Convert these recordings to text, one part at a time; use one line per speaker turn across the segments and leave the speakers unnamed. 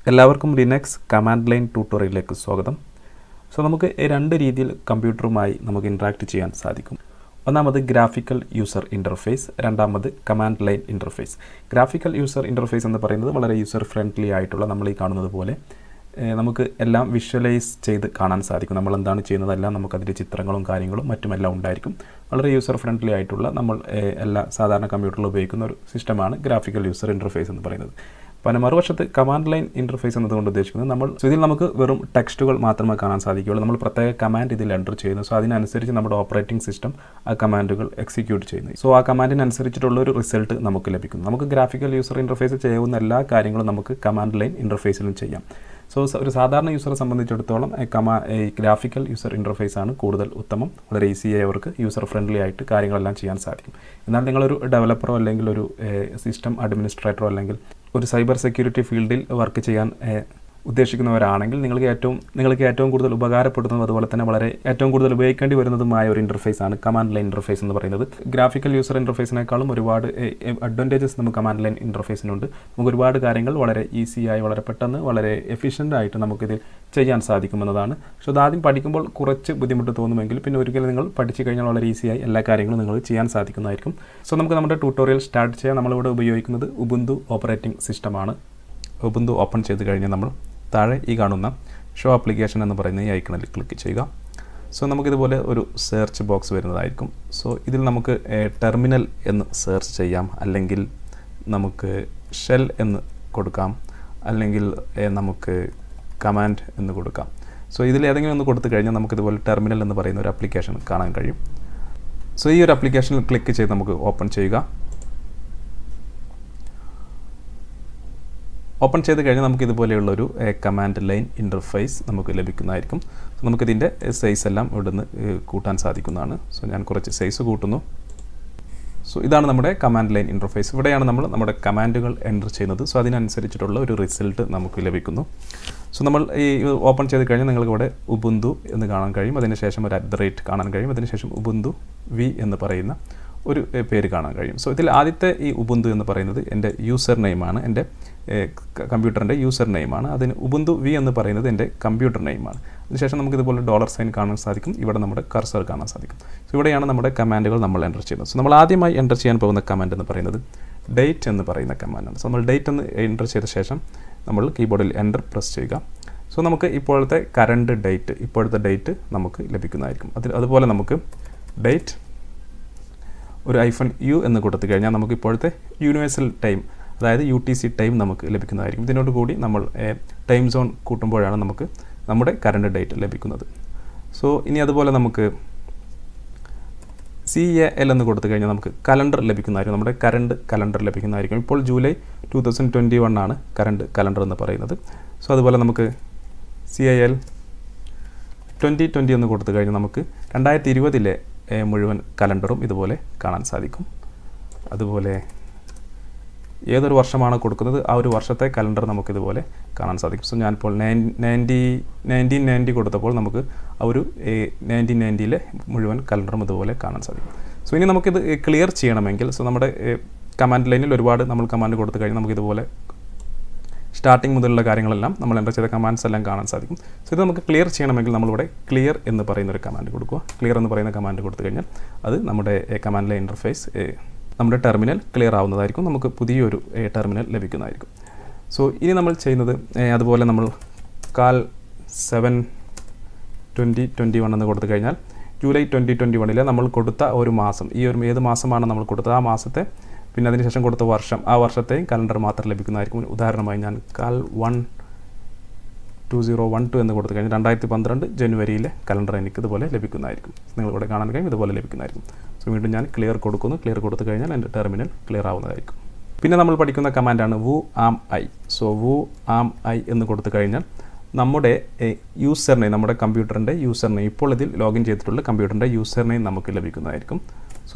എല്ലാവർക്കും Linux command line ട്യൂട്ടോറിയലിലേക്ക് സ്വാഗതം. നമുക്ക് രണ്ട് രീതിയിൽ കമ്പ്യൂട്ടറുമായി നമുക്ക് ഇൻട്രാക്ട് ചെയ്യാൻ സാധിക്കും. ഒന്നാമത് ഗ്രാഫിക്കൽ യൂസർ ഇൻ്റർഫേസ്, രണ്ടാമത് command line interface. Graphical user interface എന്ന് പറയുന്നത് വളരെ യൂസർ ഫ്രണ്ട്ലി ആയിട്ടുള്ള, നമ്മൾ ഈ കാണുന്നത് പോലെ നമുക്ക് എല്ലാം വിഷ്വലൈസ് ചെയ്ത് കാണാൻ സാധിക്കും. നമ്മൾ എന്താണ് ചെയ്യുന്നതെല്ലാം നമുക്കതിൻ്റെ ചിത്രങ്ങളും കാര്യങ്ങളും മറ്റുമെല്ലാം ഉണ്ടായിരിക്കും. വളരെ യൂസർ ഫ്രണ്ട്ലി ആയിട്ടുള്ള, നമ്മൾ എല്ലാ സാധാരണ കമ്പ്യൂട്ടറിൽ ഉപയോഗിക്കുന്ന ഒരു സിസ്റ്റമാണ് ഗ്രാഫിക്കൽ യൂസർ ഇൻ്റർഫേസ് എന്ന് പറയുന്നത്. പിന്നെ മറുവശത്ത് കമാൻഡ് ലൈൻ ഇൻ്റർഫേസ് എന്നതുകൊണ്ട് ഉദ്ദേശിക്കുന്നത് ഇതിൽ നമുക്ക് വെറും ടെക്സ്റ്റുകൾ മാത്രമേ കാണാൻ സാധിക്കുകയുള്ളൂ. നമ്മൾ പ്രത്യേക കമാൻഡ് ഇതിൽ എൻ്റർ ചെയ്യുന്നു. അതിനനുസരിച്ച് നമ്മുടെ ഓപ്പറേറ്റിംഗ് സിസ്റ്റം ആ കമാൻഡുകൾ എക്സിക്യൂട്ട് ചെയ്യുന്നു. ആ കമാൻഡിനനുസരിച്ചിട്ടുള്ള ഒരു റിസൾട്ട് നമുക്ക് ലഭിക്കുന്നു. നമുക്ക് ഗ്രാഫിക്കൽ യൂസർ ഇൻ്റർഫേസ് ചെയ്യുന്ന എല്ലാ കാര്യങ്ങളും നമുക്ക് കമാൻഡ് ലൈൻ ഇൻ്റർഫേസിലും ചെയ്യാം. ഒരു സാധാരണ യൂസറെ സംബന്ധിച്ചിടത്തോളം ഗ്രാഫിക്കൽ യൂസർ ഇൻ്റർഫേസ് ആണ് കൂടുതൽ ഉത്തമം. വളരെ ഈസിയായി അവർക്ക് യൂസർ ഫ്രണ്ട്ലി ആയിട്ട് കാര്യങ്ങളെല്ലാം ചെയ്യാൻ സാധിക്കും. എന്നാൽ നിങ്ങളൊരു ഡെവലപ്പറോ അല്ലെങ്കിൽ ഒരു സിസ്റ്റം അഡ്മിനിസ്ട്രേറ്ററോ അല്ലെങ്കിൽ ഒരു സൈബർ സെക്യൂരിറ്റി ഫീൽഡിൽ വർക്ക് ചെയ്യാൻ ഉദ്ദേശിക്കുന്നവരാണെങ്കിൽ നിങ്ങൾക്ക് ഏറ്റവും കൂടുതൽ ഉപകാരപ്പെടുന്നതും അതുപോലെ തന്നെ ഏറ്റവും കൂടുതൽ ഉപയോഗിക്കേണ്ടി വരുന്നതുമായ ഒരു ഇൻ്റർഫേസ് ആണ് കമാൻഡ് ലൈൻ ഇൻ്റർഫേസ് എന്ന് പറയുന്നത്. ഗ്രാഫിക്കൽ യൂസർ ഇൻ്റർഫേസിനേക്കാളും ഒരുപാട് അഡ്വാൻറ്റേജസ് നമുക്ക് കമാൻഡ് ലൈൻ ഇൻ്റർഫേസിനുണ്ട്. നമുക്ക് ഒരുപാട് കാര്യങ്ങൾ വളരെ ഈസിയായി, വളരെ പെട്ടെന്ന്, വളരെ എഫിഷ്യൻ്റ് ആയിട്ട് നമുക്കിതിൽ ചെയ്യാൻ സാധിക്കുമെന്നതാണ്. അതാദ്യം പഠിക്കുമ്പോൾ കുറച്ച് ബുദ്ധിമുട്ട് തോന്നുമെങ്കിൽ പിന്നെ ഒരിക്കലും നിങ്ങൾ പഠിച്ചു കഴിഞ്ഞാൽ വളരെ ഈസിയായി എല്ലാ കാര്യങ്ങളും നിങ്ങൾ ചെയ്യാൻ സാധിക്കുന്നതായിരിക്കും. നമുക്ക് നമ്മുടെ ട്യൂട്ടോറിയൽ സ്റ്റാർട്ട് ചെയ്യാം. നമ്മളിവിടെ ഉപയോഗിക്കുന്നത് ഉബുന്തു ഓപ്പറേറ്റിംഗ് സിസ്റ്റമാണ്. ഉബുന്തു ഓപ്പൺ ചെയ്ത് കഴിഞ്ഞാൽ നമ്മൾ താഴെ ഈ കാണുന്ന ഷോ ആപ്ലിക്കേഷൻ എന്ന് പറയുന്ന ഈ ഐക്കണിൽ ക്ലിക്ക് ചെയ്യുക. നമുക്കിതുപോലെ ഒരു സെർച്ച് ബോക്സ് വരുന്നതായിരിക്കും. ഇതിൽ നമുക്ക് ടെർമിനൽ എന്ന് സെർച്ച് ചെയ്യാം, അല്ലെങ്കിൽ നമുക്ക് ഷെൽ എന്ന് കൊടുക്കാം, അല്ലെങ്കിൽ നമുക്ക് കമാൻഡ് എന്ന് കൊടുക്കാം. ഇതിൽ ഏതെങ്കിലും ഒന്ന് കൊടുത്തു കഴിഞ്ഞാൽ നമുക്കിതുപോലെ ടെർമിനൽ എന്ന് പറയുന്ന ഒരു ആപ്ലിക്കേഷൻ കാണാൻ കഴിയും. ഈ ഒരു ആപ്ലിക്കേഷനിൽ ക്ലിക്ക് ചെയ്ത് നമുക്ക് ഓപ്പൺ ചെയ്യുക. ഓപ്പൺ ചെയ്ത് കഴിഞ്ഞാൽ നമുക്ക് ഇതുപോലെയുള്ളൊരു കമാൻഡ് ലൈൻ ഇൻ്റർഫേസ് നമുക്ക് ലഭിക്കുന്നതായിരിക്കും. നമുക്കിതിൻ്റെ സൈസ് എല്ലാം ഇവിടുന്ന് കൂട്ടാൻ സാധിക്കുന്നതാണ്. ഞാൻ കുറച്ച് സൈസ് കൂട്ടുന്നു. ഇതാണ് നമ്മുടെ കമാൻഡ് ലൈൻ ഇൻ്റർഫേസ്. ഇവിടെയാണ് നമ്മൾ നമ്മുടെ കമാൻഡുകൾ എൻ്റർ ചെയ്യുന്നത്. അതിനനുസരിച്ചിട്ടുള്ള ഒരു റിസൾട്ട് നമുക്ക് ലഭിക്കുന്നു. നമ്മൾ ഈ ഓപ്പൺ ചെയ്ത് കഴിഞ്ഞാൽ നിങ്ങൾക്ക് ഇവിടെ ഉബുന്തു എന്ന് കാണാൻ കഴിയും. അതിനുശേഷം ഒരു @ കാണാൻ കഴിയും. അതിനുശേഷം ഉബുന്തു വി എന്ന് പറയുന്ന ഒരു പേര് കാണാൻ കഴിയും. ഇതിൽ ആദ്യത്തെ ഈ ഉബുന്തു എന്ന് പറയുന്നത് എൻ്റെ യൂസർ നെയിമാണ്, എൻ്റെ കമ്പ്യൂട്ടറിൻ്റെ യൂസർ നെയിമാണ്. അതിന് ഉബുന്തു വി എന്ന് പറയുന്നത് എൻ്റെ കമ്പ്യൂട്ടർ നെയിമാണ്. അതിനുശേഷം നമുക്ക് ഇതുപോലെ $സൈൻ കാണാൻ സാധിക്കും. ഇവിടെ നമ്മുടെ കർസർ കാണാൻ സാധിക്കും. ഇവിടെയാണ് നമ്മുടെ കമാൻഡുകൾ നമ്മൾ എൻ്റർ ചെയ്യുന്നത്. നമ്മൾ ആദ്യമായി എൻ്റർ ചെയ്യാൻ പോകുന്ന കമാൻഡ് എന്ന് പറയുന്നത് ഡേറ്റ് എന്ന് പറയുന്ന കമാൻഡാണ്. നമ്മൾ ഡേറ്റ് എന്ന് എൻ്റർ ചെയ്ത ശേഷം നമ്മൾ കീബോർഡിൽ എൻ്റർ പ്രസ് ചെയ്യുക. നമുക്ക് ഇപ്പോഴത്തെ ഇപ്പോഴത്തെ ഡേറ്റ് നമുക്ക് ലഭിക്കുന്നതായിരിക്കും. അതുപോലെ നമുക്ക് ഡേറ്റ് ഒരു -u എന്ന് കൊടുത്തു കഴിഞ്ഞാൽ നമുക്ക് ഇപ്പോഴത്തെ യൂണിവേഴ്സൽ ടൈം, അതായത് UTC ടൈം നമുക്ക് ലഭിക്കുന്നതായിരിക്കും. ഇതിനോട് കൂടി നമ്മൾ ടൈം സോൺ കൂട്ടുമ്പോഴാണ് നമുക്ക് നമ്മുടെ കറണ്ട് ഡേറ്റ് ലഭിക്കുന്നത്. ഇനി അതുപോലെ നമുക്ക് CAL എന്ന് കൊടുത്തു കഴിഞ്ഞാൽ നമുക്ക് കലണ്ടർ ലഭിക്കുന്നതായിരിക്കും. നമ്മുടെ കലണ്ടർ ലഭിക്കുന്നതായിരിക്കും. ഇപ്പോൾ ജൂലൈ 2021 ആണ് കലണ്ടർ എന്ന് പറയുന്നത്. അതുപോലെ നമുക്ക് CAL 2020 എന്ന് കൊടുത്തു കഴിഞ്ഞാൽ നമുക്ക് 2020 മുഴുവൻ കലണ്ടറും ഇതുപോലെ കാണാൻ സാധിക്കും. അതുപോലെ ഏതൊരു വർഷമാണ് കൊടുക്കുന്നത് ആ ഒരു വർഷത്തെ കലണ്ടർ നമുക്കിതുപോലെ കാണാൻ സാധിക്കും. ഞാനിപ്പോൾ 1990 കൊടുത്തപ്പോൾ നമുക്ക് ആ ഒരു 1990 മുഴുവൻ കലണ്ടറും ഇതുപോലെ കാണാൻ സാധിക്കും. ഇനി നമുക്കിത് ക്ലിയർ ചെയ്യണമെങ്കിൽ നമ്മുടെ കമാൻഡ് ലൈനിൽ ഒരുപാട് നമ്മൾ കമാൻഡ് കൊടുത്തു കഴിഞ്ഞാൽ നമുക്കിതുപോലെ സ്റ്റാർട്ടിങ് മുതലുള്ള കാര്യങ്ങളെല്ലാം നമ്മൾ എൻ്റർ ചെയ്ത കമാൻഡ്സ് എല്ലാം കാണാൻ സാധിക്കും. ഇത് നമുക്ക് ക്ലിയർ ചെയ്യണമെങ്കിൽ നമ്മളിവിടെ ക്ലിയർ എന്ന് പറയുന്ന ഒരു കമാൻഡ് കൊടുക്കുക. ക്ലിയർ എന്ന് പറയുന്ന കമാൻഡ് കൊടുത്തു കഴിഞ്ഞാൽ അത് നമ്മുടെ കമാൻഡ് ലൈൻ ഇൻ്റർഫേസ്, നമ്മുടെ ടെർമിനൽ ക്ലിയർ ആവുന്നതായിരിക്കും. നമുക്ക് പുതിയൊരു ടെർമിനൽ ലഭിക്കുന്നതായിരിക്കും. ഇനി നമ്മൾ ചെയ്യുന്നത്, അതുപോലെ നമ്മൾ കാൽ 7/2021 എന്ന് കൊടുത്തു കഴിഞ്ഞാൽ ജൂലൈ 2021 നമ്മൾ കൊടുത്ത ഒരു മാസം, ഏത് മാസമാണ് നമ്മൾ കൊടുത്തത് ആ മാസത്തെ, പിന്നെ അതിനുശേഷം കൊടുത്ത വർഷം, ആ വർഷത്തെയും കലണ്ടർ മാത്രം ലഭിക്കുന്നതായിരിക്കും. ഉദാഹരണമായി ഞാൻ കാൽ 1/2012 എന്ന് കൊടുത്തു കഴിഞ്ഞാൽ 2012 ജനുവരിയിലെ കലണ്ടർ എനിക്ക് ഇതുപോലെ ലഭിക്കുന്നതായിരിക്കും. നിങ്ങളിവിടെ കാണാൻ കഴിയും, ഇതുപോലെ ലഭിക്കുന്നതായിരിക്കും. വീണ്ടും ഞാൻ ക്ലിയർ കൊടുക്കുന്നു. ക്ലിയർ കൊടുത്തു കഴിഞ്ഞാൽ എൻ്റെ ടെർമിനൽ ക്ലിയർ ആവുന്നതായിരിക്കും. പിന്നെ നമ്മൾ പഠിക്കുന്ന കമാൻഡാണ് whoami. whoami എന്ന് കൊടുത്തു കഴിഞ്ഞാൽ നമ്മുടെ യൂസർ നെയിം, നമ്മുടെ കമ്പ്യൂട്ടറിൻ്റെ യൂസർ നെയിം, ഇപ്പോൾ ഇതിൽ ലോഗിൻ ചെയ്തിട്ടുള്ള കമ്പ്യൂട്ടറിൻ്റെ യൂസർ നെയിം നമുക്ക് ലഭിക്കുന്നതായിരിക്കും.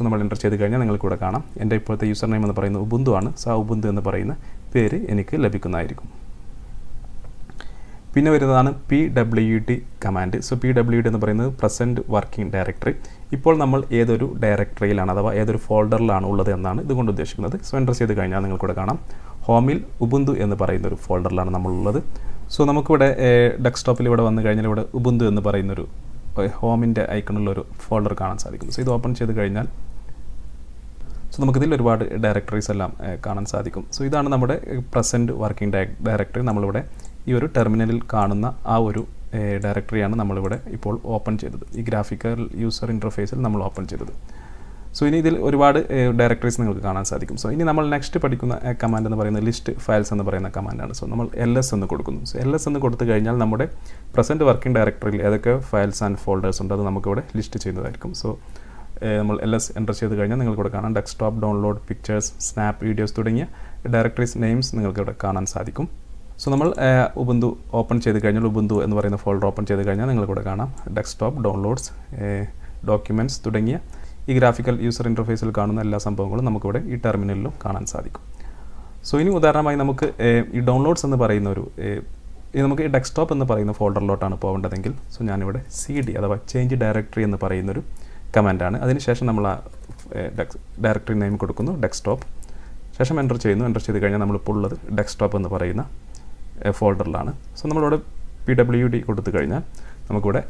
നമ്മൾ എൻ്റർ ചെയ്ത് കഴിഞ്ഞാൽ നിങ്ങൾക്കിവിടെ കാണാം എൻ്റെ ഇപ്പോഴത്തെ യൂസർ നെയിം എന്ന് പറയുന്നത് ഉബുന്തു ആണ്. ഉബുന്തു എന്ന് പറയുന്ന പേര് എനിക്ക് ലഭിക്കുന്നതായിരിക്കും. പിന്നെ വരുന്നതാണ് pwd കമാൻഡ്. pwd എന്ന് പറയുന്നത് പ്രസൻറ്റ് വർക്കിംഗ് ഡയറക്ടറി. ഇപ്പോൾ നമ്മൾ ഏതൊരു ഡയറക്ടറിയിലാണ് അഥവാ ഏതൊരു ഫോൾഡറിലാണ് ഉള്ളത് എന്നാണ് ഇതുകൊണ്ട് ഉദ്ദേശിക്കുന്നത്. എൻ്റർ ചെയ്ത് കഴിഞ്ഞാൽ നിങ്ങൾക്കിവിടെ കാണാം ഹോമിൽ ഉബുന്തു എന്ന് പറയുന്നൊരു ഫോൾഡറിലാണ് നമ്മളുള്ളത്. സോ നമുക്കിവിടെ ഡെസ്ക്ടോപ്പിൽ ഇവിടെ വന്നു കഴിഞ്ഞാൽ ഇവിടെ ഉബുന്തു എന്ന് പറയുന്നൊരു ഹോമിൻ്റെ ഐക്കണുള്ളൊരു ഫോൾഡർ കാണാൻ സാധിക്കും. സോ ഇത് ഓപ്പൺ ചെയ്ത് കഴിഞ്ഞാൽ സോ നമുക്കിതിൽ ഒരുപാട് ഡയറക്ടറീസ് എല്ലാം കാണാൻ സാധിക്കും. സോ ഇതാണ് നമ്മുടെ പ്രസൻറ്റ് വർക്കിംഗ് ഡയറക്ടറി. നമ്മളിവിടെ ഈ ഒരു ടെർമിനലിൽ കാണുന്ന ആ ഒരു ഡയറക്ടറിയാണ് നമ്മളിവിടെ ഇപ്പോൾ ഓപ്പൺ ചെയ്തത്. ഈ ഗ്രാഫിക്കൽ യൂസർ ഇൻ്റർഫേസിൽ നമ്മൾ ഓപ്പൺ ചെയ്തത്. സോ ഇനി ഇതിൽ ഒരുപാട് ഡയറക്ടറീസ് നിങ്ങൾക്ക് കാണാൻ സാധിക്കും. സോ ഇനി നമ്മൾ നെക്സ്റ്റ് പഠിക്കുന്ന കമാൻഡ് എന്ന് പറയുന്നത് ലിസ്റ്റ് ഫയൽസ് എന്ന് പറയുന്ന കമാൻഡാണ്. സോ നമ്മൾ LS എന്ന് കൊടുക്കുന്നു. സോ LS എന്ന് കൊടുത്തു കഴിഞ്ഞാൽ നമ്മുടെ പ്രസൻറ്റ് വർക്കിംഗ് ഡയറക്ടറിയിൽ ഏതൊക്കെ ഫയൽസ് ആൻഡ് ഫോൾഡേഴ്സ് ഉണ്ട് അത് നമുക്കിവിടെ ലിസ്റ്റ് ചെയ്യുന്നതായിരിക്കും. സോ നമ്മൾ LS എൻ്റർ ചെയ്ത് കഴിഞ്ഞാൽ നിങ്ങൾക്കിവിടെ കാണാം desktop, download, pictures, snap, videos തുടങ്ങിയ ഡയറക്ടറീസ് നെയിംസ് നിങ്ങൾക്കിവിടെ കാണാൻ സാധിക്കും. സോ നമ്മൾ ഉബുന്തു ഓപ്പൺ ചെയ്ത് കഴിഞ്ഞാൽ ഉബുന്തു എന്ന് പറയുന്ന ഫോൾഡർ ഓപ്പൺ ചെയ്ത് കഴിഞ്ഞാൽ നിങ്ങൾക്കിവിടെ കാണാം ഡെസ്ക്ടോപ്പ്, ഡൗൺലോഡ്സ്, ഡോക്യുമെൻറ്റ്സ് തുടങ്ങിയ ഈ ഗ്രാഫിക്കൽ യൂസർ ഇൻ്റർഫേസിൽ കാണുന്ന എല്ലാ സംഭവങ്ങളും നമുക്കിവിടെ ഈ ടെർമിനലിലും കാണാൻ സാധിക്കും. സോ ഇനി ഉദാഹരണമായി നമുക്ക് ഈ ഡൗൺലോഡ്സ് എന്ന് പറയുന്ന നമുക്ക് ഈ ഡെസ്ക്ടോപ്പ് എന്ന് പറയുന്ന ഫോൾഡറിലോട്ടാണ് പോകേണ്ടതെങ്കിൽ സോ ഞാനിവിടെ CD അഥവാ ചേഞ്ച് ഡയറക്ടറി എന്ന് പറയുന്നൊരു കമാൻഡാണ്. അതിനുശേഷം നമ്മൾ ആ ഡയറക്ടറി നെയിം കൊടുക്കുന്നു ഡെസ്ക്ടോപ്പ്, ശേഷം എൻ്റർ ചെയ്യുന്നു. എൻ്റർ ചെയ്ത് കഴിഞ്ഞാൽ നമ്മളിപ്പോൾ ഉള്ളത് ഡെസ്ക്ടോപ്പ് എന്ന് പറയുന്ന ഫോൾഡറിലാണ്. സോ നമ്മളിവിടെ PWD കൊടുത്തു കഴിഞ്ഞാൽ നമുക്കിവിടെ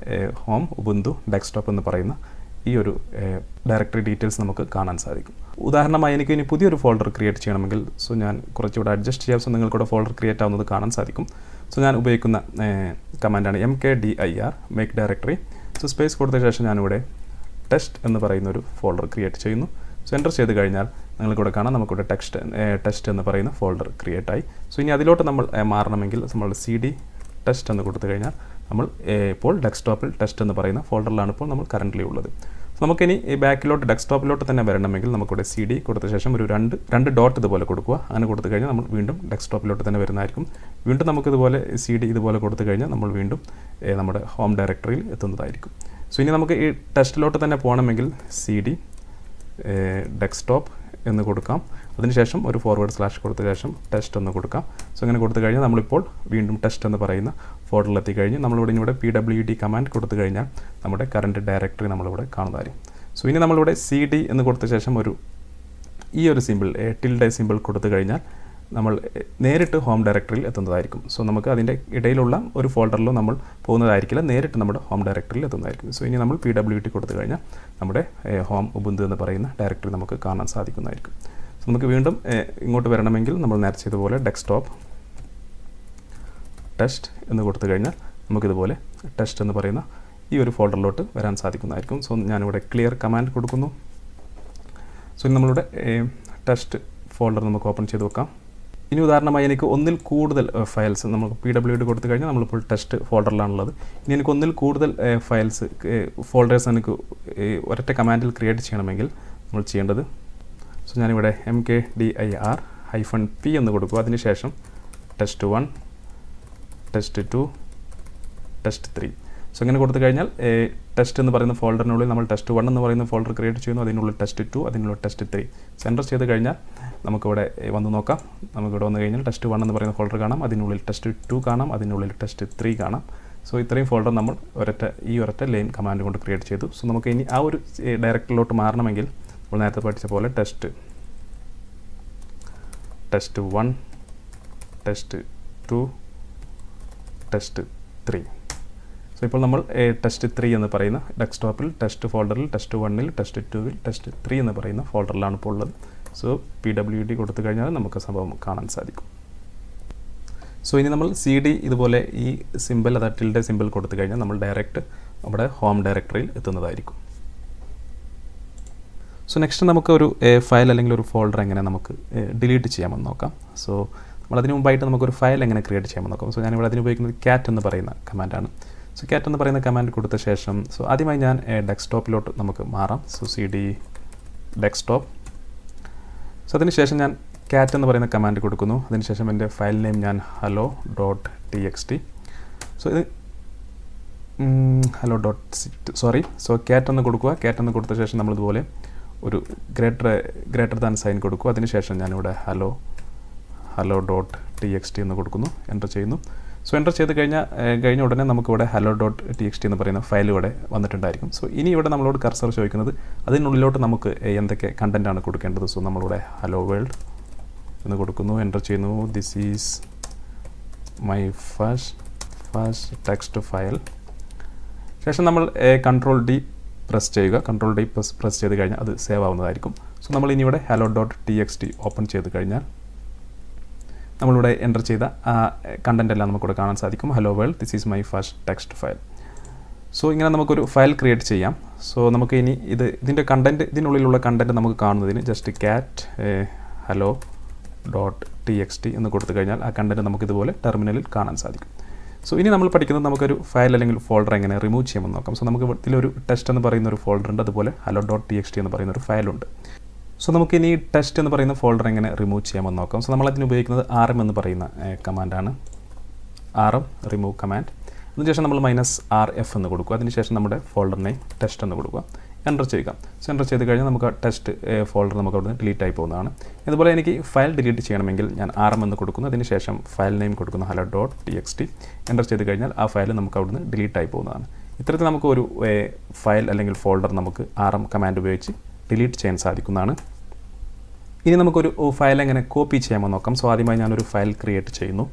ഹോം, ഉബുന്തു, ഡെസ്ക്ടോപ്പ് എന്ന് പറയുന്ന ഈ ഒരു ഡയറക്ടറി ഡീറ്റെയിൽസ് നമുക്ക് കാണാൻ സാധിക്കും. ഉദാഹരണമായി എനിക്ക് ഇനി പുതിയൊരു ഫോൾഡർ ക്രിയേറ്റ് ചെയ്യണമെങ്കിൽ സോ ഞാൻ കുറച്ചുകൂടെ അഡ്ജസ്റ്റ് ചെയ്യാം. സോ നിങ്ങൾക്കിവിടെ ഫോൾഡർ ക്രിയേറ്റ് ആവുന്നത് കാണാൻ സാധിക്കും. സോ ഞാൻ ഉപയോഗിക്കുന്ന കമാൻഡാണ് MKDIR make directory. So space കൊടുത്ത ശേഷം ഞാനിവിടെ ടെസ്റ്റ് എന്ന് പറയുന്നൊരു ഫോൾഡർ ക്രിയേറ്റ് ചെയ്യുന്നു. സോ എൻ്റർ ചെയ്ത് കഴിഞ്ഞാൽ നിങ്ങൾക്കിവിടെ കാണാം നമുക്കിവിടെ ടെസ്റ്റ് എന്ന് പറയുന്ന ഫോൾഡർ ക്രിയേറ്റ് ആയി. സോ ഇനി അതിലോട്ട് നമ്മൾ മാറണമെങ്കിൽ നമ്മൾ CD ടെസ്റ്റ് എന്ന് കൊടുത്തു കഴിഞ്ഞാൽ നമ്മൾ ഇപ്പോൾ ഡെസ്ക്ടോപ്പിൽ ടെസ്റ്റ് എന്ന് പറയുന്ന ഫോൾഡറിലാണ് ഇപ്പോൾ നമ്മൾ കറൻ്റ്ലി ഉള്ളത്. സോ നമുക്കിനി ഈ ബാക്കിലോട്ട് ഡെസ്ക്ടോപ്പിലോട്ട് തന്നെ വരണമെങ്കിൽ നമുക്കിവിടെ CD കൊടുത്ത ശേഷം ഒരു രണ്ട് ഡോട്ട് ഇതുപോലെ കൊടുക്കുക. അങ്ങനെ കൊടുത്തു കഴിഞ്ഞാൽ നമ്മൾ വീണ്ടും ഡെസ്ക്ടോപ്പിലോട്ട് തന്നെ വരുന്നതായിരിക്കും. വീണ്ടും നമുക്കിതുപോലെ CD ഇതുപോലെ കൊടുത്തു കഴിഞ്ഞാൽ നമ്മൾ വീണ്ടും നമ്മുടെ ഹോം ഡയറക്ടറിയിൽ എത്തുന്നതായിരിക്കും. സോ ഇനി നമുക്ക് ഈ ടെസ്റ്റിലോട്ട് തന്നെ പോകണമെങ്കിൽ CD ഡെസ്ക്ടോപ്പ് എന്ന് കൊടുക്കാം. അതിനുശേഷം ഒരു / കൊടുത്ത ശേഷം ടെസ്റ്റ് എന്ന് കൊടുക്കാം. സോ അങ്ങനെ കൊടുത്തു കഴിഞ്ഞാൽ നമ്മളിപ്പോൾ വീണ്ടും ടെസ്റ്റ് എന്ന് പറയുന്ന ഫോൾഡറിൽ എത്തിക്കഴിഞ്ഞ് നമ്മളിവിടെ PWD കമാൻഡ് കൊടുത്തു കഴിഞ്ഞാൽ നമ്മുടെ കറൻറ്റ് ഡയറക്ടറി നമ്മളിവിടെ കാണുന്നതായിരിക്കും. സോ ഇനി നമ്മളിവിടെ CD എന്ന് കൊടുത്ത ശേഷം ഈ ഒരു സിമ്പിൾ ടിൽഡേ സിമ്പിൾ കൊടുത്തു കഴിഞ്ഞാൽ നമ്മൾ നേരിട്ട് ഹോം ഡയറക്ടറിയിൽ എത്തുന്നതായിരിക്കും. സോ നമുക്ക് അതിൻ്റെ ഇടയിലുള്ള ഒരു ഫോൾഡറിലോ നമ്മൾ പോകുന്നതായിരിക്കില്ല, നേരിട്ട് നമ്മുടെ ഹോം ഡയറക്ടറിയിൽ എത്തുന്നതായിരിക്കും. സോ ഇനി നമ്മൾ PWD കൊടുത്തു കഴിഞ്ഞാൽ നമ്മുടെ ഹോം ഉബുന്തു എന്ന് പറയുന്ന ഡയറക്ടറി നമുക്ക് കാണാൻ സാധിക്കുന്നതായിരിക്കും. സോ നമുക്ക് വീണ്ടും ഇങ്ങോട്ട് വരണമെങ്കിൽ നമ്മൾ നേരത്തെ ചെയ്തതുപോലെ ഡെസ്ക്ടോപ്പ് ടെസ്റ്റ് എന്ന് കൊടുത്തു കഴിഞ്ഞാൽ നമുക്കിതുപോലെ ടെസ്റ്റ് എന്ന് പറയുന്ന ഈ ഒരു ഫോൾഡറിലോട്ട് വരാൻ സാധിക്കുന്നതായിരിക്കും. സോ ഞാനിവിടെ ക്ലിയർ കമാൻഡ് കൊടുക്കുന്നു. സോ ഇനി നമ്മളുടെ ടെസ്റ്റ് ഫോൾഡർ നമുക്ക് ഓപ്പൺ ചെയ്ത് വെക്കാം. ഇനി ഉദാഹരണമായി എനിക്ക് ഒന്നിൽ കൂടുതൽ ഫയൽസ് നമുക്ക് PWD കൊടുത്തു കഴിഞ്ഞാൽ നമ്മളിപ്പോൾ ടെസ്റ്റ് ഫോൾഡറിലാണുള്ളത്. ഇനി എനിക്ക് ഒന്നിൽ കൂടുതൽ ഫോൾഡേഴ്സ് എനിക്ക് ഒരൊറ്റ കമാൻഡിൽ ക്രിയേറ്റ് ചെയ്യണമെങ്കിൽ നമ്മൾ ചെയ്യേണ്ടത് സോ ഞാനിവിടെ MKDIR-P എന്ന് കൊടുക്കുക. അതിനുശേഷം test1, test2, test3. സോ ഇങ്ങനെ കൊടുത്തു കഴിഞ്ഞാൽ ടെസ്റ്റ് എന്ന് പറയുന്ന ഫോൾഡറിനുള്ളിൽ നമ്മൾ test1 എന്ന് പറയുന്ന ഫോൾഡർ ക്രിയേറ്റ് ചെയ്യുന്നു. അതിനുള്ളിൽ test2, അതിനുള്ളിൽ test3 സെൻറ്റർ ചെയ്ത് കഴിഞ്ഞാൽ നമുക്കിവിടെ വന്ന് നോക്കാം. നമുക്കിവിടെ വന്നു കഴിഞ്ഞാൽ test1 എന്ന് പറയുന്ന ഫോൾഡർ കാണാം, അതിനുള്ളിൽ test2 കാണാം, അതിനുള്ളിൽ test3 കാണാം. സോ ഇത്രയും ഫോൾഡർ നമ്മൾ ഒരൊറ്റ ലൈൻ കമാൻഡ് കൊണ്ട് ക്രിയേറ്റ് ചെയ്തു. സോ നമുക്ക് ഇനി ആ ഒരു ഡയറക്ടറിലോട്ട് മാറണമെങ്കിൽ നമ്മൾ നേരത്തെ പഠിച്ച പോലെ test1, test2, test3. സോ ഇപ്പോൾ നമ്മൾ test3 എന്ന് പറയുന്ന ഡെസ്ക്ടോപ്പിൽ ടെസ്റ്റ് ഫോൾഡറിൽ test1ൽ test2ൽ test3 എന്ന് പറയുന്ന ഫോൾഡറിലാണ് ഇപ്പോൾ ഉള്ളത്. സോ PWD കൊടുത്തു കഴിഞ്ഞാൽ നമുക്ക് സംഭവം കാണാൻ സാധിക്കും. സോ ഇനി നമ്മൾ CD ഇതുപോലെ ഈ സിമ്പിൾ അതായത് ടിൽഡേ സിമ്പിൾ കൊടുത്തു കഴിഞ്ഞാൽ നമ്മൾ ഡയറക്റ്റ് നമ്മുടെ ഹോം ഡയറക്ടറിയിൽ എത്തുന്നതായിരിക്കും. സോ നെക്സ്റ്റ് നമുക്ക് ഒരു ഫയൽ അല്ലെങ്കിൽ ഒരു ഫോൾഡർ എങ്ങനെ നമുക്ക് ഡിലീറ്റ് ചെയ്യാമെന്ന് നോക്കാം. സോ നമ്മളതിന് മുമ്പായിട്ട് നമുക്കൊരു ഫയൽ എങ്ങനെ ക്രിയേറ്റ് ചെയ്യാമെന്ന് നോക്കാം. സോ ഞാനിവിടെ അതിന് ഉപയോഗിക്കുന്നത് cat എന്ന് പറയുന്ന കമാൻഡാണ്. സോ cat എന്ന് പറയുന്ന കമാൻഡ് കൊടുത്ത ശേഷം സോ ആദ്യമായി ഞാൻ ഡെസ്ക്ടോപ്പിലോട്ട് നമുക്ക് മാറാം. So CD desktop. സോ അതിനുശേഷം ഞാൻ cat എന്ന് പറയുന്ന കമാൻഡ് കൊടുക്കുന്നു. അതിനുശേഷം എൻ്റെ ഫയൽ നെയിം ഞാൻ hello.txt. സോ ഇത് സോ cat എന്ന് കൊടുക്കുക. cat എന്ന് കൊടുത്ത ശേഷം നമ്മളിതുപോലെ ഒരു ഗ്രേറ്റർ ദാൻ സൈൻ കൊടുക്കുക. അതിനുശേഷം ഞാനിവിടെ hello.txt എന്ന് കൊടുക്കുന്നു, എൻ്റർ ചെയ്യുന്നു. സോ എൻ്റർ ചെയ്ത് കഴിഞ്ഞ ഉടനെ നമുക്കിവിടെ hello.txt എന്ന് പറയുന്ന ഫയൽ ഇവിടെ വന്നിട്ടുണ്ടായിരിക്കും. സോ ഇനി ഇവിടെ നമ്മളോട് കർസർ ചോദിക്കുന്നത് അതിനുള്ളിലോട്ട് നമുക്ക് എന്തൊക്കെ കണ്ടൻറ്റാണ് കൊടുക്കേണ്ടത്. സോ നമ്മളിവിടെ hello world എന്ന് കൊടുക്കുന്നു, എൻ്റർ ചെയ്യുന്നു. This is my first text file. ശേഷം നമ്മൾ കൺട്രോൾ ഡി പ്രസ് ചെയ്യുക. കൺട്രോൾ ഡി പ്രസ് ചെയ്ത് കഴിഞ്ഞാൽ അത് സേവ് ആവുന്നതായിരിക്കും. സോ നമ്മൾ ഇനി ഇവിടെ hello.txt ഓപ്പൺ ചെയ്ത് കഴിഞ്ഞാൽ നമ്മളിവിടെ എൻ്റർ ചെയ്ത കണ്ടൻ്റ് എല്ലാം നമുക്കിവിടെ കാണാൻ സാധിക്കും. Hello world, this is my first text file. So ഇങ്ങനെ നമുക്കൊരു ഫയൽ ക്രിയേറ്റ് ചെയ്യാം. സോ നമുക്ക് ഇനി ഇതിൻ്റെ കണ്ടൻറ്റ്, ഇതിനുള്ളിലുള്ള കണ്ടൻറ്റ് നമുക്ക് കാണുന്നതിന് ജസ്റ്റ് cat hello.txt എന്ന് കൊടുത്തു കഴിഞ്ഞാൽ ആ കണ്ടൻറ്റ് നമുക്കിതുപോലെ ടെർമിനലിൽ കാണാൻ സാധിക്കും. സോ ഇനി നമ്മൾ പഠിക്കുന്നത് നമുക്കൊരു ഫയൽ അല്ലെങ്കിൽ ഫോൾഡർ എങ്ങനെ റിമൂവ് ചെയ്യാമെന്ന് നോക്കാം. സോ നമുക്ക് ഇതിലൊരു ടെസ്റ്റ് എന്ന് പറയുന്ന ഒരു ഫോൾഡർ ഉണ്ട്, അതുപോലെ hello.txt എന്ന് പറയുന്ന ഒരു ഫയലുണ്ട്. സോ നമുക്ക് ഇനി ടെസ്റ്റ് എന്ന് പറയുന്ന ഫോൾഡർ എങ്ങനെ റിമൂവ് ചെയ്യാമെന്ന് നോക്കാം. സോ നമ്മളതിന് ഉപയോഗിക്കുന്നത് rm എന്ന് പറയുന്ന കമാൻഡാണ്. rm remove command. അതിനുശേഷം നമ്മൾ -rf എന്ന് കൊടുക്കുക. അതിനുശേഷം നമ്മുടെ ഫോൾഡർ നെയിം ടെസ്റ്റ് എന്ന് കൊടുക്കുക, എൻ്റർ ചെയ്യുക. സോ എൻ്റർ ചെയ്ത് കഴിഞ്ഞാൽ നമുക്ക് ടെസ്റ്റ് ഫോൾഡർ നമുക്ക് അവിടെ നിന്ന് ഡിലീറ്റ് ആയി പോകുന്നതാണ്. അതുപോലെ എനിക്ക് ഫയൽ ഡിലീറ്റ് ചെയ്യണമെങ്കിൽ ഞാൻ rm എന്ന് കൊടുക്കുന്നു, അതിനുശേഷം ഫയൽ നെയിം കൊടുക്കുന്നു hello.txt, എൻ്റർ ചെയ്ത് കഴിഞ്ഞാൽ ആ ഫയൽ നമുക്ക് അവിടെ നിന്ന് ഡിലീറ്റ് ആയി പോകുന്നതാണ്. ഇത്തരത്തിൽ നമുക്ക് ഒരു ഫയൽ അല്ലെങ്കിൽ ഫോൾഡർ നമുക്ക് rm കമാൻഡ് ഉപയോഗിച്ച് ഡിലീറ്റ് ചെയ്യാൻ സാധിക്കുന്നതാണ്. ഇനി നമുക്കൊരു ഫയൽ എങ്ങനെ കോപ്പി ചെയ്യാമെന്ന് നോക്കാം. സോ ആദ്യമായി ഞാനൊരു ഫയൽ ക്രിയേറ്റ് ചെയ്യുന്നു.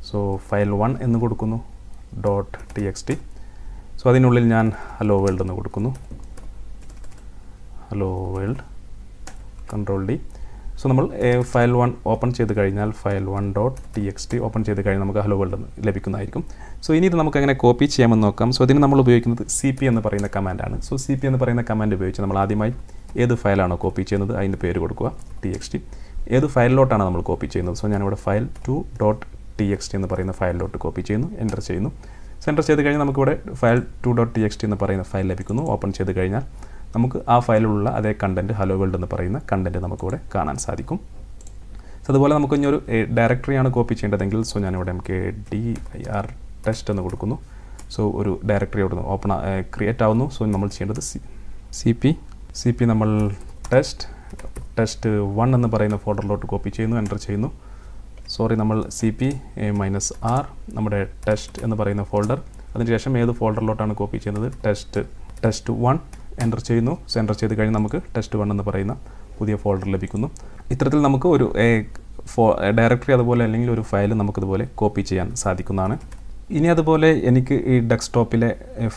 സോ ഫയൽ 1 എന്ന് കൊടുക്കുന്നു .txt. സോ അതിനുള്ളിൽ ഞാൻ ഹലോ വേൾഡ് എന്ന് കൊടുക്കുന്നു. Hello world, control D. So നമ്മൾ ഫയൽ 1 ഓപ്പൺ ചെയ്ത് കഴിഞ്ഞാൽ ഫയൽ 1.txt ഓപ്പൺ ചെയ്ത് കഴിഞ്ഞാൽ നമുക്ക് ഹലോ വേൾഡ് എന്ന് ലഭിക്കുന്നതായിരിക്കും. സോ ഇനി ഇത് നമുക്ക് എങ്ങനെ കോപ്പി ചെയ്യാമെന്ന് നോക്കാം. സോ ഇതിന് നമ്മൾ ഉപയോഗിക്കുന്നത് cp എന്ന് പറയുന്ന കമാൻഡാണ്. സോ cp എന്ന് പറയുന്ന കമാൻഡ് ഉപയോഗിച്ച് നമ്മൾ ആദ്യമായി ഏത് ഫയലാണോ കോപ്പി ചെയ്യുന്നത് അതിൻ്റെ പേര് കൊടുക്കുക, txt. ഏത് ഫയലിലോട്ടാണ് നമ്മൾ കോപ്പി ചെയ്യുന്നത്. സോ ഞാനിവിടെ ഫയൽ 2.txt എന്ന് പറയുന്ന ഫയലിലോട്ട് കോപ്പി ചെയ്യുന്നു, എൻ്റർ ചെയ്യുന്നു. സോ എൻ്റർ ചെയ്ത് കഴിഞ്ഞാൽ നമുക്കിവിടെ ഫയൽ 2.txt എന്ന് പറയുന്ന ഫയൽ ലഭിക്കുന്നു. ഓപ്പൺ ചെയ്ത് കഴിഞ്ഞാൽ നമുക്ക് ആ ഫയലിലുള്ള അതേ കണ്ടൻറ്റ് ഹലോ വേൾഡ് എന്ന് പറയുന്ന കണ്ടൻറ്റ് നമുക്കിവിടെ കാണാൻ സാധിക്കും. സോ അതുപോലെ നമുക്ക് ഇനി ഒരു ഡയറക്ടറിയാണ് കോപ്പി ചെയ്യേണ്ടതെങ്കിൽ സോ ഞാനിവിടെ mkdir ടെസ്റ്റ് എന്ന് കൊടുക്കുന്നു. സോ ഒരു ഡയറക്ടറി അവിടെ നിന്ന് ക്രിയേറ്റ് ആവുന്നു. സോ നമ്മൾ ചെയ്യേണ്ടത് cp നമ്മൾ ടെസ്റ്റ് 1 എന്ന് പറയുന്ന ഫോൾഡറിലോട്ട് കോപ്പി ചെയ്യുന്നു, എൻ്റർ ചെയ്യുന്നു. നമ്മൾ cp -r നമ്മുടെ ടെസ്റ്റ് എന്ന് പറയുന്ന ഫോൾഡർ, അതിനുശേഷം ഏത് ഫോൾഡറിലോട്ടാണ് കോപ്പി ചെയ്യുന്നത് ടെസ്റ്റ് 1, എൻ്റർ ചെയ്യുന്നു. സോ എൻ്റർ ചെയ്ത് കഴിഞ്ഞാൽ നമുക്ക് ടെസ്റ്റ് 1 എന്ന് പറയുന്ന പുതിയ ഫോൾഡർ ലഭിക്കുന്നു. ഇത്തരത്തിൽ നമുക്ക് ഒരു ഡയറക്ടറി അതുപോലെ അല്ലെങ്കിൽ ഒരു ഫയൽ നമുക്കിതുപോലെ കോപ്പി ചെയ്യാൻ സാധിക്കുന്നതാണ്. ഇനി അതുപോലെ എനിക്ക് ഈ ഡെസ്ക്ടോപ്പിലെ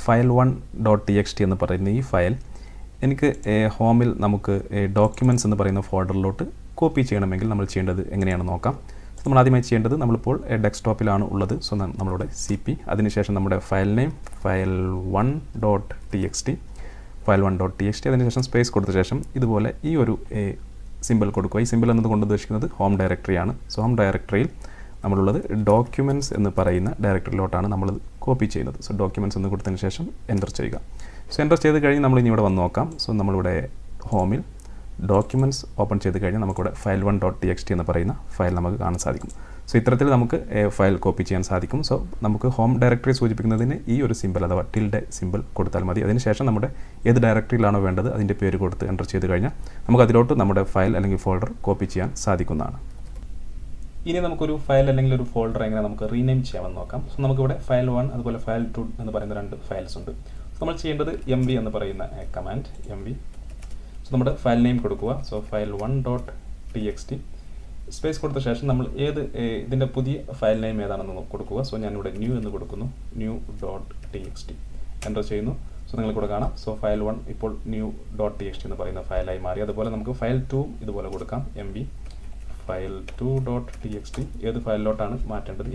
ഫയൽ 1.txt എന്ന് പറയുന്ന ഈ ഫയൽ എനിക്ക് ഹോമിൽ നമുക്ക് ഡോക്യുമെൻറ്റ്സ് എന്ന് പറയുന്ന ഫോൾഡറിലോട്ട് കോപ്പി ചെയ്യണമെങ്കിൽ നമ്മൾ ചെയ്യേണ്ടത് എങ്ങനെയാണെന്ന് നോക്കാം. നമ്മൾ ആദ്യമായി ചെയ്യേണ്ടത്, നമ്മളിപ്പോൾ ഡെസ്ക്ടോപ്പിലാണ് ഉള്ളത്. സോ നമ്മളുടെ cp, അതിനുശേഷം നമ്മുടെ ഫയൽ നെയിം ഫയൽ 1.txt, അതിനുശേഷം സ്പേസ് കൊടുത്ത ശേഷം ഇതുപോലെ ഈ ഒരു സിമ്പിൾ കൊടുക്കുക. ഈ സിമ്പിൾ എന്നതുകൊണ്ട് ഉദ്ദേശിക്കുന്നത് ഹോം ഡയറക്ടറിയാണ്. സോ ഹോം ഡയറക്ടറിയിൽ നമ്മളുള്ളത് ഡോക്യുമെൻറ്റ്സ് എന്ന് പറയുന്ന ഡയറക്ടറിയിലോട്ടാണ് നമ്മൾ കോപ്പി ചെയ്യുന്നത്. സോ ഡോക്യുമെൻറ്റ്സ് എന്ന് കൊടുത്തതിന് ശേഷം എൻ്റർ ചെയ്യുക. സോ എൻ്റർ ചെയ്ത് കഴിഞ്ഞ് നമ്മൾ ഇനി ഇവിടെ വന്ന് നോക്കാം. സോ നമ്മളിവിടെ ഹോമിൽ ഡോക്യുമെൻറ്റ്സ് ഓപ്പൺ ചെയ്ത് കഴിഞ്ഞാൽ നമുക്കിവിടെ ഫയൽ 1.txt എന്ന് പറയുന്ന ഫയൽ നമുക്ക് കാണാൻ സാധിക്കും. സോ ഇത്തരത്തിൽ നമുക്ക് ഫയൽ കോപ്പി ചെയ്യാൻ സാധിക്കും. സോ നമുക്ക് ഹോം ഡയറക്ടറി സൂചിപ്പിക്കുന്നതിന് ഈ ഒരു സിമ്പിൾ അഥവാ ടിൽഡെ സിമ്പിൾ കൊടുത്താൽ മതി. അതിനുശേഷം നമ്മുടെ ഏത് ഡയറക്ടറിയിലാണോ വേണ്ടത് അതിൻ്റെ പേര് കൊടുത്ത് എൻ്റർ ചെയ്ത് കഴിഞ്ഞാൽ നമുക്ക് അതിലോട്ട് നമ്മുടെ ഫയൽ അല്ലെങ്കിൽ ഫോൾഡർ കോപ്പി ചെയ്യാൻ സാധിക്കുന്നതാണ്. ഇനി നമുക്കൊരു ഫയൽ അല്ലെങ്കിൽ ഒരു ഫോൾഡർ എങ്ങനെ നമുക്ക് റീനെയിം ചെയ്യാമെന്ന് നോക്കാം. സോ നമുക്കിവിടെ ഫയൽ 1 അതുപോലെ ഫയൽ 2 എന്ന് പറയുന്ന 2 ഫയൽസ് ഉണ്ട്. നമ്മൾ ചെയ്യേണ്ടത് mv എന്ന് പറയുന്ന കമാൻഡ് mv. സോ നമ്മുടെ ഫയൽ നെയിം കൊടുക്കുക. സോ ഫയൽ 1.txt സ്പേസ് കൊടുത്ത ശേഷം നമ്മൾ ഇതിൻ്റെ പുതിയ ഫയൽ നെയിം ഏതാണെന്ന് കൊടുക്കുക. സോ ഞാനിവിടെ ന്യൂ എന്ന് കൊടുക്കുന്നു, new.txt, എൻ്റർ ചെയ്യുന്നു. സോ നിങ്ങൾക്കിവിടെ കാണാം. സോ ഫയൽ 1 ഇപ്പോൾ new.txt എന്ന് പറയുന്ന ഫയലായി മാറി. അതുപോലെ നമുക്ക് ഫയൽ 2 ഇതുപോലെ കൊടുക്കാം, mv ഫയൽ 2.txt. ഏത് ഫയലിലോട്ടാണ് മാറ്റേണ്ടത്,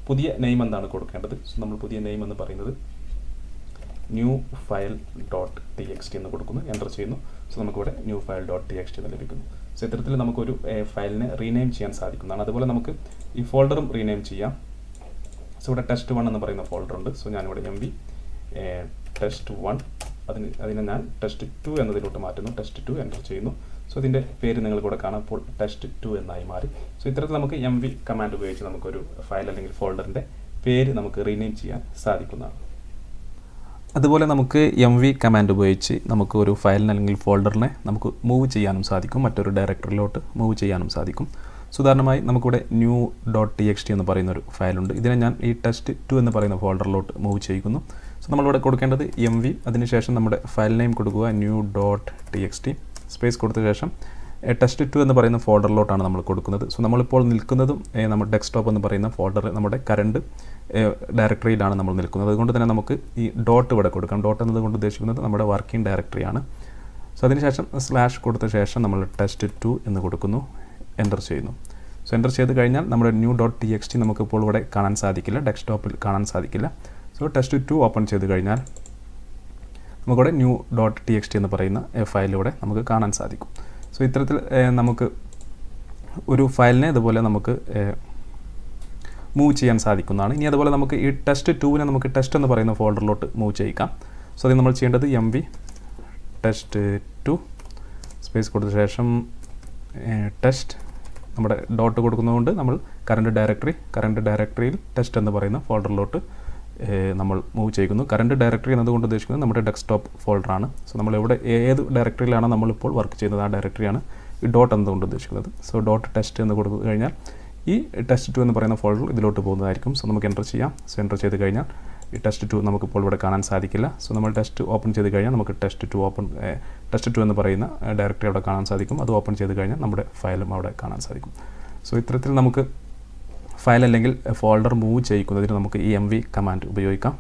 പുതിയ നെയിം എന്താണ് കൊടുക്കേണ്ടത്. സോ നമ്മൾ പുതിയ നെയിം എന്ന് പറയുന്നത് ന്യൂ file.txt എന്ന് കൊടുക്കുന്നു, എൻ്റർ ചെയ്യുന്നു. സോ നമുക്കിവിടെ ന്യൂ file.txt എന്ന് ലഭിക്കുന്നു. സോ ഇത്തരത്തിൽ നമുക്കൊരു ഫയലിനെ റീനെയിം ചെയ്യാൻ സാധിക്കുന്നതാണ്. അതുപോലെ നമുക്ക് ഈ ഫോൾഡറും റീനെയിം ചെയ്യാം. സോ ഇവിടെ ടെസ്റ്റ് 1 എന്ന് പറയുന്ന ഫോൾഡർ ഉണ്ട്. സോ ഞാനിവിടെ mv ടെസ്റ്റ് 1 അതിനെ ഞാൻ ടെസ്റ്റ് 2 എന്നതിലോട്ട് മാറ്റുന്നു, ടെസ്റ്റ് 2 എൻ്റർ ചെയ്യുന്നു. സോ ഇതിൻ്റെ പേര് നിങ്ങൾക്കിവിടെ കാണാം, ഇപ്പോൾ ടെസ്റ്റ് 2 എന്നായി മാറി. സോ ഇത്തരത്തിൽ നമുക്ക് mv കമാൻഡ് ഉപയോഗിച്ച് നമുക്കൊരു ഫയൽ അല്ലെങ്കിൽ ഫോൾഡറിൻ്റെ പേര് നമുക്ക് റീനെയിം ചെയ്യാൻ സാധിക്കുന്നതാണ്. അതുപോലെ നമുക്ക് mv കമാൻഡ് ഉപയോഗിച്ച് നമുക്ക് ഒരു ഫയലിനെ അല്ലെങ്കിൽ ഫോൾഡറിനെ നമുക്ക് മൂവ് ചെയ്യാനും സാധിക്കും, മറ്റൊരു ഡയറക്ടറിയിലോട്ട് മൂവ് ചെയ്യാനും സാധിക്കും. ഉദാഹരണമായി നമുക്കിവിടെ new.txt എന്ന് പറയുന്ന ഒരു ഫയലുണ്ട്. ഇതിനെ ഞാൻ ഈ ടെസ്റ്റ് 2 എന്ന് പറയുന്ന ഫോൾഡറിലോട്ട് മൂവ് ചെയ്യുന്നു. സോ നമ്മളിവിടെ കൊടുക്കേണ്ടത് mv, അതിനുശേഷം നമ്മുടെ ഫയൽ നെയിം കൊടുക്കുക new.txt, സ്പേസ് കൊടുത്ത ശേഷം test2 എന്ന് പറയുന്ന ഫോൾഡറിലോട്ടാണ് നമ്മൾ കൊടുക്കുന്നത്. സോ നമ്മളിപ്പോൾ നിൽക്കുന്നതും നമ്മുടെ ഡെസ്ക്ടോപ്പ് എന്ന് പറയുന്ന ഫോൾഡർ നമ്മുടെ കറണ്ട് ഡയറക്ടറിയിലാണ് നമ്മൾ നിൽക്കുന്നത്. അതുകൊണ്ട് തന്നെ നമുക്ക് ഈ ഡോട്ട് ഇവിടെ കൊടുക്കാം. ഡോട്ട് എന്നതുകൊണ്ട് ഉദ്ദേശിക്കുന്നത് നമ്മുടെ വർക്കിംഗ് ഡയറക്ടറിയാണ്. സോ അതിനുശേഷം സ്ലാഷ് കൊടുത്ത ശേഷം നമ്മൾ test2 എന്ന് കൊടുക്കുന്നു, എൻ്റർ ചെയ്യുന്നു. സോ എൻ്റർ ചെയ്ത് കഴിഞ്ഞാൽ നമ്മുടെ new.txt നമുക്കിപ്പോൾ ഇവിടെ കാണാൻ സാധിക്കില്ല, ഡെസ്ക്ടോപ്പിൽ കാണാൻ സാധിക്കില്ല. സോ test2 ഓപ്പൺ ചെയ്ത് കഴിഞ്ഞാൽ നമുക്കിവിടെ new.txt എന്ന് പറയുന്ന ഫയലിലൂടെ നമുക്ക് കാണാൻ സാധിക്കും. സോ ഇത്തരത്തിൽ നമുക്ക് ഒരു ഫയലിനെ ഇതുപോലെ നമുക്ക് മൂവ് ചെയ്യാൻ സാധിക്കുന്നതാണ്. ഇനി അതുപോലെ നമുക്ക് ഈ test2നെ നമുക്ക് ടെസ്റ്റ് എന്ന് പറയുന്ന ഫോൾഡറിലോട്ട് മൂവ് ചെയ്യിക്കാം. സോ അത് നമ്മൾ ചെയ്യേണ്ടത് mv test2 സ്പേസ് കൊടുത്ത ശേഷം ടെസ്റ്റ് നമ്മുടെ ഡോട്ട് കൊടുക്കുന്നതുകൊണ്ട് നമ്മൾ കറണ്ട് ഡയറക്ടറിയിൽ ടെസ്റ്റ് എന്ന് പറയുന്ന ഫോൾഡറിലോട്ട് നമ്മൾ മൂവ് ചെയ്യുന്നു. കറണ്ട് ഡയറക്ടറി എന്നതുകൊണ്ട് ഉദ്ദേശിക്കുന്നത് നമ്മുടെ ഡെസ്ക്ടോപ്പ് ഫോൾഡറാണ്. സോ നമ്മളിവിടെ ഏത് ഡയറക്ടറിയിലാണ് നമ്മളിപ്പോൾ വർക്ക് ചെയ്യുന്നത് ആ ഡയറക്ടറിയാണ് ഈ ഡോട്ട് എന്നതുകൊണ്ട് ഉദ്ദേശിക്കുന്നത്. സോ ഡോട്ട് ടെസ്റ്റ് എന്ന് കൊടുത്തു കഴിഞ്ഞാൽ ഈ test2 എന്ന് പറയുന്ന ഫോൾഡർ ഇതിലോട്ട് പോകുന്നതായിരിക്കും. സോ നമുക്ക് എൻ്റർ ചെയ്യാം. സോ എൻ്റർ ചെയ്ത് കഴിഞ്ഞാൽ ഈ test2 നമുക്കിപ്പോൾ ഇവിടെ കാണാൻ സാധിക്കില്ല. സോ നമ്മൾ ടെസ്റ്റ് ഓപ്പൺ ചെയ്ത് കഴിഞ്ഞാൽ നമുക്ക് test2 എന്ന് പറയുന്ന ഡയറക്ടറി അവിടെ കാണാൻ സാധിക്കും. അത് ഓപ്പൺ ചെയ്ത് കഴിഞ്ഞാൽ നമ്മുടെ ഫയലും അവിടെ കാണാൻ സാധിക്കും. സോ ഇത്തരത്തിൽ നമുക്ക് ഫയൽ അല്ലെങ്കിൽ ഫോൾഡർ മൂവ് ചെയ്യിക്കുന്നതിന് നമുക്ക് ഈ mv കമാൻഡ് ഉപയോഗിക്കാം.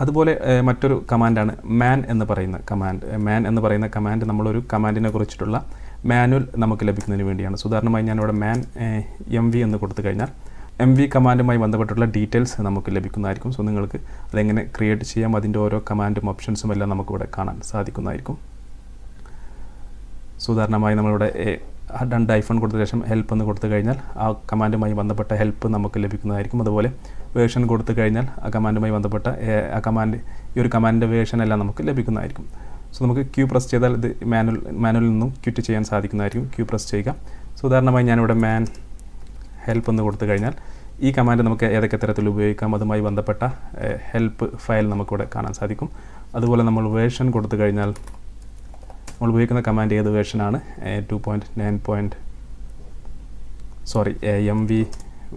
അതുപോലെ മറ്റൊരു കമാൻഡാണ് മാൻ എന്ന് പറയുന്ന കമാൻഡ്. നമ്മളൊരു കമാൻഡിനെ കുറിച്ചിട്ടുള്ള മാനുവൽ നമുക്ക് ലഭിക്കുന്നതിന് വേണ്ടിയാണ്. ഉദാഹരണമായി ഞാനിവിടെ മാൻ mv എന്ന് കൊടുത്തു കഴിഞ്ഞാൽ mv കമാൻഡുമായി ബന്ധപ്പെട്ടുള്ള ഡീറ്റെയിൽസ് നമുക്ക് ലഭിക്കുന്നതായിരിക്കും. സോ നിങ്ങൾക്ക് അതെങ്ങനെ ക്രിയേറ്റ് ചെയ്യാം, അതിൻ്റെ ഓരോ കമാൻഡും ഓപ്ഷൻസും എല്ലാം നമുക്കിവിടെ കാണാൻ സാധിക്കുന്നതായിരിക്കും. ഉദാഹരണമായി നമ്മളിവിടെ രണ്ട് ഐഫോൺ കൊടുത്ത ശേഷം ഹെൽപ്പ് എന്ന് കൊടുത്തു കഴിഞ്ഞാൽ ആ കമാൻഡുമായി ബന്ധപ്പെട്ട ഹെൽപ്പ് നമുക്ക് ലഭിക്കുന്നതായിരിക്കും. അതുപോലെ വേർഷൻ കൊടുത്തു കഴിഞ്ഞാൽ ആ കമാൻഡുമായി ബന്ധപ്പെട്ട ഈ ഒരു കമാൻഡിൻ്റെ വേർഷൻ എല്ലാം നമുക്ക് ലഭിക്കുന്നതായിരിക്കും. സോ നമുക്ക് ക്യൂ പ്രസ് ചെയ്താൽ ഇത് മാനുവലിൽ നിന്നും ക്വിറ്റ് ചെയ്യാൻ സാധിക്കുന്നതായിരിക്കും. ക്യൂ പ്രസ് ചെയ്യുക. സോ ഉദാഹരണമായി ഞാനിവിടെ മാൻ ഹെൽപ്പ് എന്ന് കൊടുത്തു കഴിഞ്ഞാൽ ഈ കമാൻഡ് നമുക്ക് ഏതൊക്കെ തരത്തിൽ ഉപയോഗിക്കാം, അതുമായി ബന്ധപ്പെട്ട ഹെൽപ്പ് ഫയൽ നമുക്കിവിടെ കാണാൻ സാധിക്കും. അതുപോലെ നമ്മൾ വേർഷൻ കൊടുത്തു കഴിഞ്ഞാൽ നമ്മൾ ഉപയോഗിക്കുന്ന കമാൻഡ് ഏത് വേർഷനാണ് 2.9 mv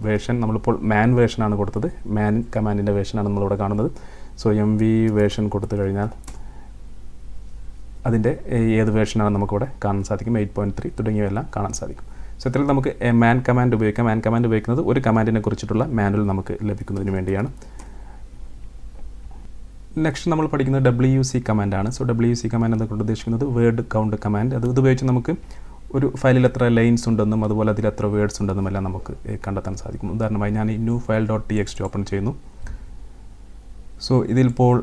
വേർഷൻ. നമ്മളിപ്പോൾ മാൻ വേർഷനാണ് കൊടുത്തത്. മാൻ കമാൻഡിൻ്റെ വേർഷനാണ് നമ്മളിവിടെ കാണുന്നത്. സോ mv വേർഷൻ കൊടുത്തു കഴിഞ്ഞാൽ അതിൻ്റെ ഏത് വേർഷനാണ് നമുക്കിവിടെ കാണാൻ സാധിക്കും. 8.3 തുടങ്ങിയവയെല്ലാം കാണാൻ സാധിക്കും. സോ ഇത്തരത്തിൽ നമുക്ക് മാൻ കമാൻഡ് ഉപയോഗിക്കാം. മാൻ കമാൻഡ് ഉപയോഗിക്കുന്നത് ഒരു കമാൻഡിനെ കുറിച്ചിട്ടുള്ള മാനുവൽ നമുക്ക് ലഭിക്കുന്നതിന് വേണ്ടിയാണ്. നെക്സ്റ്റ് നമ്മൾ പഠിക്കുന്നത് WC കമാൻഡാണ്. സോ WC കമാൻഡ് എന്നതുകൊണ്ട് ഉദ്ദേശിക്കുന്നത് വേർഡ് കൗണ്ട് കമാൻഡ്. അത് ഉപയോഗിച്ച് നമുക്ക് ഒരു ഫയലിൽ എത്ര ലൈൻസ് ഉണ്ടെന്നും അതുപോലെ അതിൽ എത്ര വേർഡ്സ് ഉണ്ടെന്നും എല്ലാം നമുക്ക് കണ്ടെത്താൻ സാധിക്കും. ഉദാഹരണമായി ഞാൻ ഈ newfile.txt ഓപ്പൺ ചെയ്യുന്നു. സോ ഇതിലിപ്പോൾ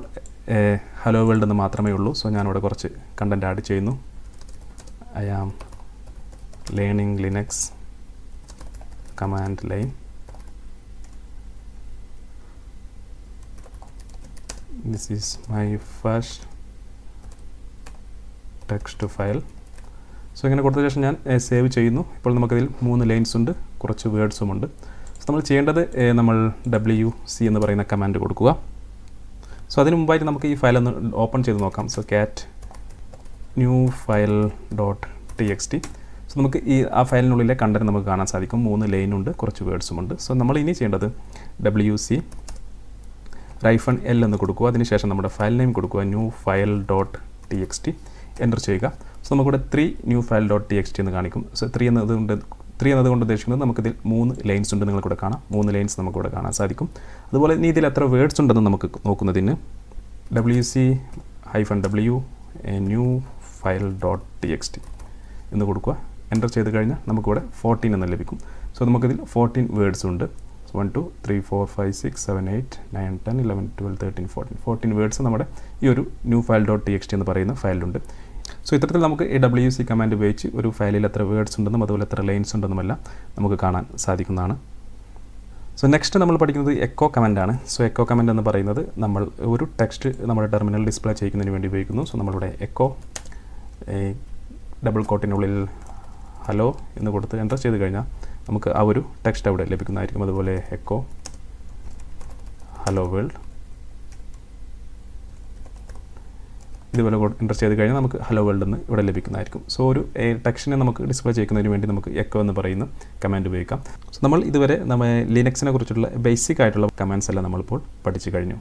ഹലോ വേൾഡ് എന്ന് മാത്രമേ ഉള്ളൂ. സോ ഞാനിവിടെ കുറച്ച് കണ്ടൻറ്റ് ആഡ് ചെയ്യുന്നു. I am learning Linux command line. This is my first text file. So ഇങ്ങനെ കൊടുത്ത ശേഷം ഞാൻ സേവ് ചെയ്യുന്നു. ഇപ്പോൾ നമുക്കതിൽ 3 ലൈൻസ് ഉണ്ട്, കുറച്ച് വേർഡ്സും ഉണ്ട്. സോ നമ്മൾ ചെയ്യേണ്ടത് നമ്മൾ WC എന്ന് പറയുന്ന കമാൻഡ് കൊടുക്കുക. സോ അതിന് മുമ്പായിട്ട് നമുക്ക് ഈ ഫയൽ ഒന്ന് ഓപ്പൺ ചെയ്ത് നോക്കാം. So cat newfile.txt. സോ നമുക്ക് ആ ഫയലിനുള്ളിലെ കണ്ടന്റ് നമുക്ക് കാണാൻ സാധിക്കും. 3 ലൈനുണ്ട്, കുറച്ച് വേർഡ്സും ഉണ്ട്. സോ നമ്മൾ ഇനി ചെയ്യേണ്ടത് WC -l എന്ന് കൊടുക്കുക. അതിനുശേഷം നമ്മുടെ ഫയൽ നെയിം കൊടുക്കുക newfile.txt, എൻ്റർ ചെയ്യുക. സോ നമുക്കിവിടെ 3 newfile.txt എന്ന് കാണിക്കും. സോ 3 എന്നതുകൊണ്ട് ഉദ്ദേശിക്കുന്നത് നമുക്കിതിൽ 3 ലൈൻസ് ഉണ്ട്. നിങ്ങൾക്കിവിടെ കാണാം 3 ലൈൻസ് നമുക്കിവിടെ കാണാൻ സാധിക്കും. അതുപോലെ ഇനി ഇതിൽ എത്ര വേർഡ്സ് ഉണ്ടെന്ന് നമുക്ക് നോക്കുന്നതിന് WC-w newfile.txt എന്ന് കൊടുക്കുക. എൻ്റർ ചെയ്ത് കഴിഞ്ഞാൽ നമുക്കിവിടെ 14 എന്ന് ലഭിക്കും. സോ നമുക്കിതിൽ 14 വേർഡ്സ് ഉണ്ട്. 1 2 3 4 5 6 7 8 9 10 11 12 13 14 വേർഡ്സ് നമ്മുടെ ഈ ഒരു newfile.txt എന്ന് പറയുന്ന ഫയലിലുണ്ട്. സോ ഇത്തരത്തിൽ നമുക്ക് ഈ WC കമാൻഡ് ഉപയോഗിച്ച് ഒരു ഫയലിൽ എത്ര വേർഡ്സ് ഉണ്ടെന്നും അതുപോലെ എത്ര ലൈൻസ് ഉണ്ടെന്നുമെല്ലാം നമുക്ക് കാണാൻ സാധിക്കുന്നതാണ്. സോ നെക്സ്റ്റ് നമ്മൾ പഠിക്കുന്നത് എക്കോ കമാൻഡാണ്. സോ എക്കോ കമാൻഡ് എന്ന് പറയുന്നത് നമ്മൾ ഒരു ടെക്സ്റ്റ് നമ്മുടെ ടെർമിനൽ ഡിസ്പ്ലേ ചെയ്യുന്നതിന് വേണ്ടി ഉപയോഗിക്കുന്നു. സോ നമ്മളിവിടെ എക്കോ ഡബിൾ കോട്ടിനുള്ളിൽ ഹലോ എന്ന് കൊടുത്ത് എൻ്റർ ചെയ്ത് കഴിഞ്ഞാൽ നമുക്ക് ആ ഒരു ടെക്സ്റ്റ് അവിടെ ലഭിക്കുന്നതായിരിക്കും. അതുപോലെ എക്കോ ഹലോ വേൾഡ് ഇതുപോലെ എൻ്റർ ചെയ്ത് കഴിഞ്ഞാൽ നമുക്ക് ഹലോ വേൾഡ് എന്ന് ഇവിടെ ലഭിക്കുന്നതായിരിക്കും. സോ ഒരു ടെക്സ്റ്റിനെ നമുക്ക് ഡിസ്പ്ലേ ചെയ്യുന്നതിന് വേണ്ടി നമുക്ക് എക്കോ എന്ന് പറയുന്ന കമാൻഡ് ഉപയോഗിക്കാം. സോ നമ്മൾ ഇതുവരെ ലിനക്സിനെ കുറിച്ചുള്ള ബേസിക് ആയിട്ടുള്ള കമാൻഡ്സ് എല്ലാം നമ്മളിപ്പോൾ പഠിച്ചു കഴിഞ്ഞു.